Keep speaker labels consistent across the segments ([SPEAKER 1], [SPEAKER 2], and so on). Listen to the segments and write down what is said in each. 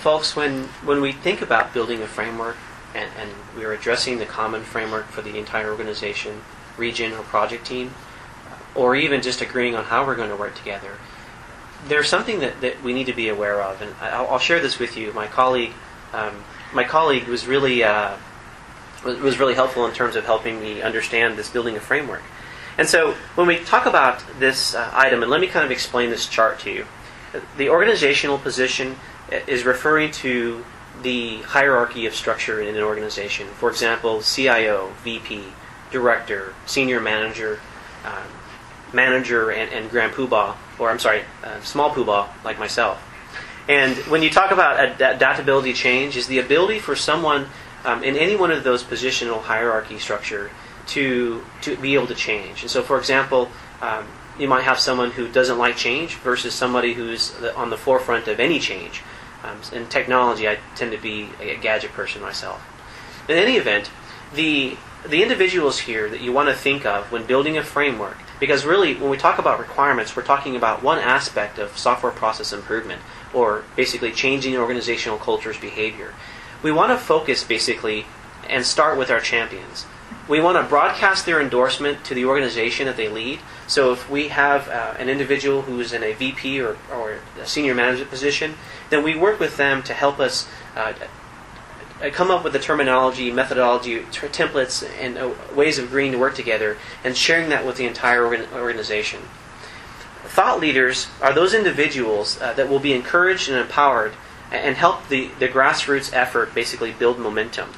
[SPEAKER 1] folks, when we think about building a framework and we are addressing the common framework for the entire organization, region, or project team, or even just agreeing on how we're going to work together, there's something that we need to be aware of. And I'll share this with you. My colleague was really helpful in terms of helping me understand this building a framework. And so when we talk about this item, and let me kind of explain this chart to you. The organizational position is referring to the hierarchy of structure in an organization. For example, CIO, VP, director, senior manager, manager, and grand poobah, or I'm sorry, small poobah, like myself. And when you talk about adaptability change, is the ability for someone in any one of those positional hierarchy structure to be able to change. And so, for example, you might have someone who doesn't like change versus somebody who's on the forefront of any change. In technology, I tend to be a gadget person myself. In any event, the individuals here that you want to think of when building a framework, because really when we talk about requirements, we're talking about one aspect of software process improvement, or basically changing organizational culture's behavior. We want to focus basically and start with our champions. We want to broadcast their endorsement to the organization that they lead. So if we have an individual who is in a VP or a senior management position, then we work with them to help us come up with the terminology, methodology, templates, and ways of agreeing to work together and sharing that with the entire organization. Thought leaders are those individuals that will be encouraged and empowered and help the grassroots effort basically build momentum.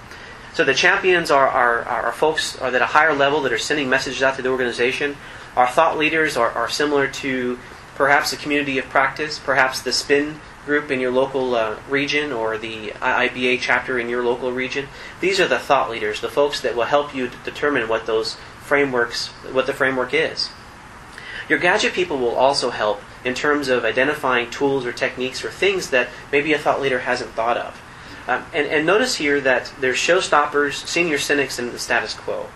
[SPEAKER 1] So the champions are folks that are at a higher level that are sending messages out to the organization. Our thought leaders are similar to perhaps the community of practice, perhaps the SPIN group in your local region, or the IIBA chapter in your local region. These are the thought leaders, the folks that will help you determine what the framework is. Your gadget people will also help in terms of identifying tools or techniques or things that maybe a thought leader hasn't thought of. And notice here that there's showstoppers, senior cynics, and the status quo.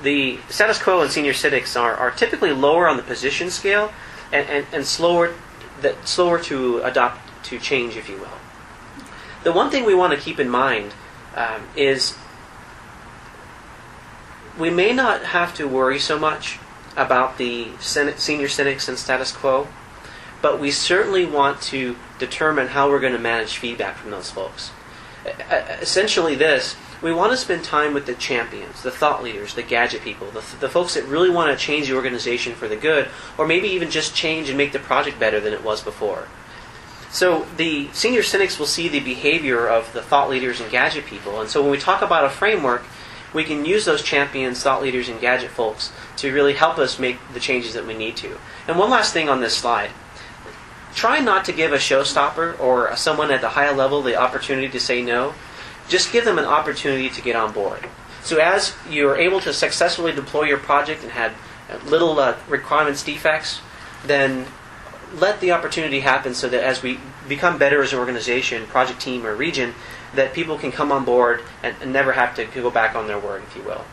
[SPEAKER 1] The status quo and senior cynics are typically lower on the position scale and slower to adopt to change, if you will. The one thing we want to keep in mind is we may not have to worry so much about the senior cynics and status quo, but we certainly want to determine how we're going to manage feedback from those folks. Essentially we want to spend time with the champions, the thought leaders, the gadget people, the folks that really want to change the organization for the good, or maybe even just change and make the project better than it was before. So the senior cynics will see the behavior of the thought leaders and gadget people, and so when we talk about a framework, we can use those champions, thought leaders, and gadget folks to really help us make the changes that we need to. And one last thing on this slide. Try not to give a showstopper or someone at the higher level the opportunity to say no. Just give them an opportunity to get on board. So as you're able to successfully deploy your project and had little requirements defects, then let the opportunity happen so that as we become better as an organization, project team, or region, that people can come on board and never have to go back on their word, if you will.